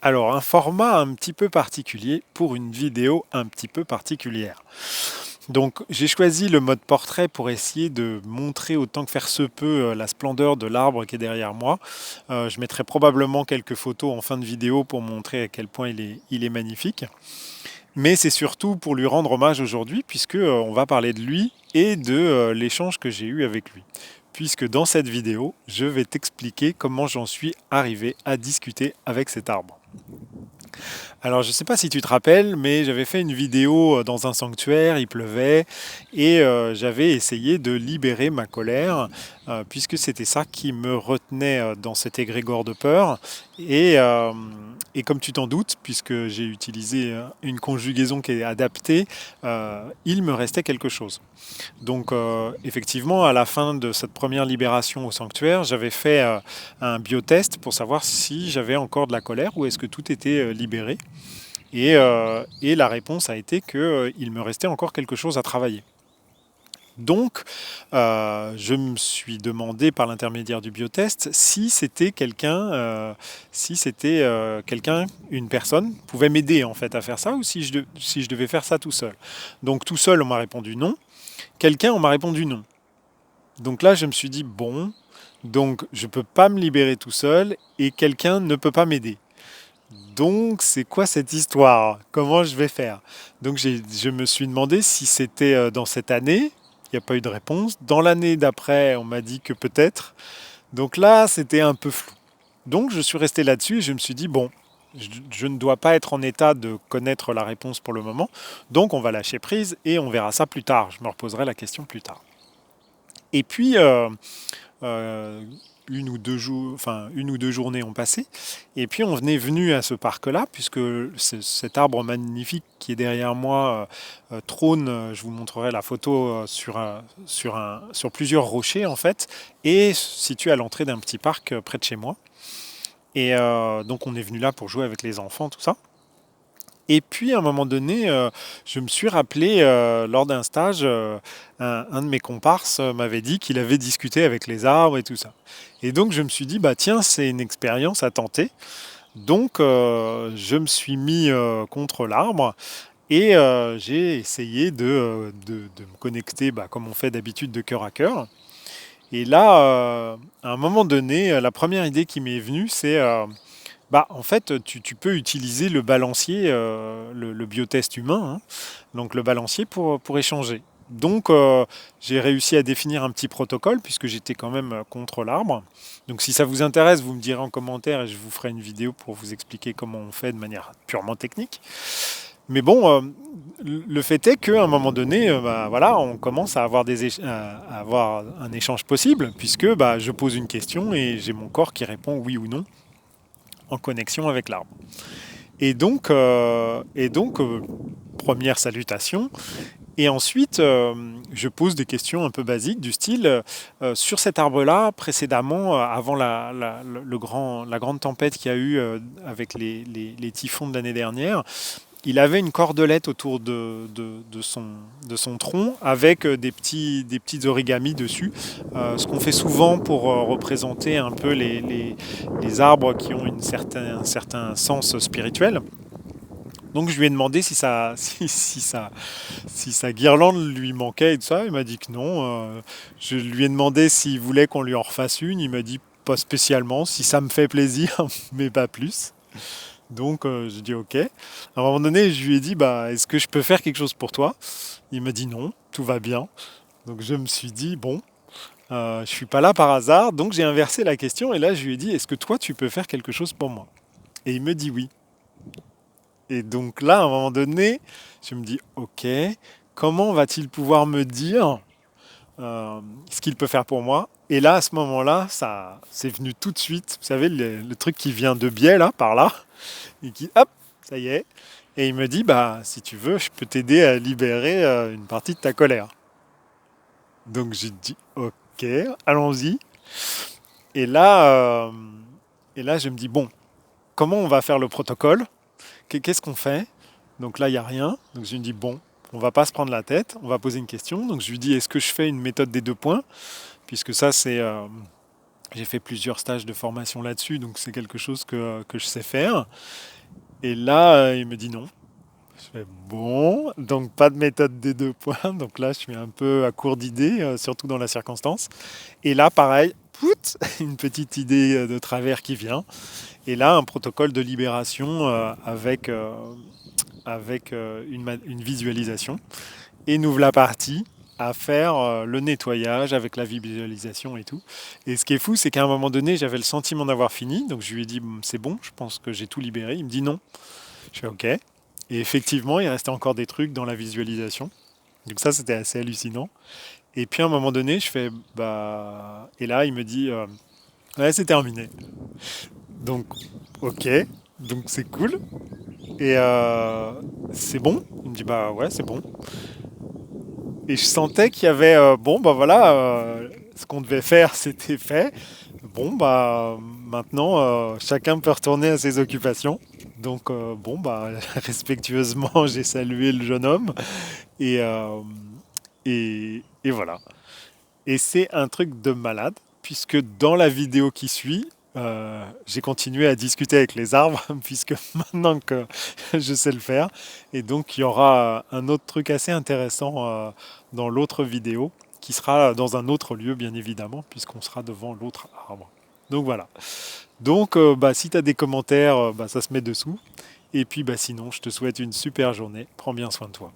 Alors, un format un petit peu particulier pour une vidéo un petit peu particulière. Donc, j'ai choisi le mode portrait pour essayer de montrer autant que faire se peut la splendeur de l'arbre qui est derrière moi. Je mettrai probablement quelques photos en fin de vidéo pour montrer à quel point il est magnifique. Mais c'est surtout pour lui rendre hommage aujourd'hui, puisque on va parler de lui et de l'échange que j'ai eu avec lui. Puisque dans cette vidéo, je vais t'expliquer comment j'en suis arrivé à discuter avec cet arbre. Alors, je ne sais pas si tu te rappelles, mais j'avais fait une vidéo dans un sanctuaire, il pleuvait, et j'avais essayé de libérer ma colère, puisque c'était ça qui me retenait dans cet égrégore de peur. Et, euh, et comme tu t'en doutes, puisque j'ai utilisé une conjugaison qui est adaptée, il me restait quelque chose. Donc, effectivement, à la fin de cette première libération au sanctuaire, j'avais fait un biotest pour savoir si j'avais encore de la colère ou est-ce que tout était libéré. Et la réponse a été qu'il me restait encore quelque chose à travailler. Donc, je me suis demandé par l'intermédiaire du biotest si c'était quelqu'un, une personne, pouvait m'aider en fait à faire ça ou si je devais faire ça tout seul. Donc tout seul, on m'a répondu non. Quelqu'un, on m'a répondu non. Donc là, je me suis dit bon, donc je ne peux pas me libérer tout seul et quelqu'un ne peut pas m'aider. Donc, c'est quoi cette histoire? Comment je vais faire? Donc, je me suis demandé si c'était dans cette année. Il n'y a pas eu de réponse. Dans l'année d'après, on m'a dit que peut-être. Donc là, c'était un peu flou. Donc, je suis resté là-dessus et je me suis dit, bon, je ne dois pas être en état de connaître la réponse pour le moment. Donc, on va lâcher prise et on verra ça plus tard. Je me reposerai la question plus tard. Et puis, euh, une ou deux journées ont passé. Et puis on venait venu à ce parc-là, puisque cet arbre magnifique qui est derrière moi trône, je vous montrerai la photo sur plusieurs rochers en fait, et situé à l'entrée d'un petit parc près de chez moi. Et donc on est venu là pour jouer avec les enfants, tout ça. Et puis à un moment donné, je me suis rappelé lors d'un stage, un de mes comparses m'avait dit qu'il avait discuté avec les arbres et tout ça. Et donc je me suis dit, bah tiens, c'est une expérience à tenter. Donc je me suis mis contre l'arbre et j'ai essayé de me connecter, bah, comme on fait d'habitude, de cœur à cœur. Et là, à un moment donné, la première idée qui m'est venue, c'est bah, en fait, tu peux utiliser le balancier, le biotest humain, hein, donc le balancier pour échanger. Donc, j'ai réussi à définir un petit protocole puisque j'étais quand même contre l'arbre. Donc, si ça vous intéresse, vous me direz en commentaire et je vous ferai une vidéo pour vous expliquer comment on fait de manière purement technique. Mais bon, le fait est qu'à un moment donné, bah, voilà, on commence à avoir, à avoir un échange possible puisque bah, je pose une question et j'ai mon corps qui répond oui ou non en connexion avec l'arbre. Et donc, première salutation. Et ensuite, je pose des questions un peu basiques du style sur cet arbre-là, précédemment, avant la grande tempête qu'il y a eu avec les typhons de l'année dernière, il avait une cordelette autour de son tronc avec des petits origamis dessus. Ce qu'on fait souvent pour représenter un peu les arbres qui ont un certain sens spirituel. Donc je lui ai demandé si sa guirlande lui manquait et tout ça. Il m'a dit que non. Je lui ai demandé s'il voulait qu'on lui en refasse une. Il m'a dit pas spécialement, si ça me fait plaisir, mais pas plus. Donc j'ai dit ok. À un moment donné, je lui ai dit bah est-ce que je peux faire quelque chose pour toi? Il m'a dit non, tout va bien. Donc je me suis dit bon, je suis pas là par hasard. Donc j'ai inversé la question et là je lui ai dit est-ce que toi tu peux faire quelque chose pour moi? Et il me dit oui. Et donc là, à un moment donné, je me dis, ok, comment va-t-il pouvoir me dire ce qu'il peut faire pour moi? Et là, à ce moment-là, ça, c'est venu tout de suite. Vous savez, le truc qui vient de biais, là, par là, et qui, hop, ça y est. Et il me dit, bah, si tu veux, je peux t'aider à libérer une partie de ta colère. Donc j'ai dit, ok, allons-y. Et là, euh, et là, je me dis, bon, comment on va faire le protocole? Qu'est-ce qu'on fait? Donc là, il n'y a rien. Donc je lui dis, bon, on va pas se prendre la tête, on va poser une question. Donc je lui dis, est-ce que je fais une méthode des deux points? Puisque ça, J'ai fait plusieurs stages de formation là-dessus, donc c'est quelque chose que je sais faire. Et là, il me dit non. Je fais bon, donc pas de méthode des deux points. Donc là, je suis un peu à court d'idées, surtout dans la circonstance. Et là, pareil, pout, une petite idée de travers qui vient. Et là, un protocole de libération avec une visualisation. Et nous voilà partis à faire le nettoyage avec la visualisation et tout. Et ce qui est fou, c'est qu'à un moment donné, j'avais le sentiment d'avoir fini. Donc je lui ai dit, c'est bon, je pense que j'ai tout libéré. Il me dit non. Je fais OK. Et effectivement, il restait encore des trucs dans la visualisation. Donc ça, c'était assez hallucinant. Et puis à un moment donné, je fais, bah... Et là, il me dit, ouais, c'est terminé. Donc, OK. Donc c'est cool. Et c'est bon. Il me dit, bah ouais, c'est bon. Et je sentais qu'il y avait, bon, bah voilà, ce qu'on devait faire, c'était fait. Bon, bah maintenant, chacun peut retourner à ses occupations. Donc, bon, bah respectueusement, j'ai salué le jeune homme. Et, et voilà. Et c'est un truc de malade, puisque dans la vidéo qui suit, j'ai continué à discuter avec les arbres, puisque maintenant que je sais le faire. Et donc, il y aura un autre truc assez intéressant dans l'autre vidéo, qui sera dans un autre lieu, bien évidemment, puisqu'on sera devant l'autre arbre. Donc voilà. Donc, bah, si tu as des commentaires, bah, ça se met dessous. Et puis, bah, sinon, je te souhaite une super journée. Prends bien soin de toi.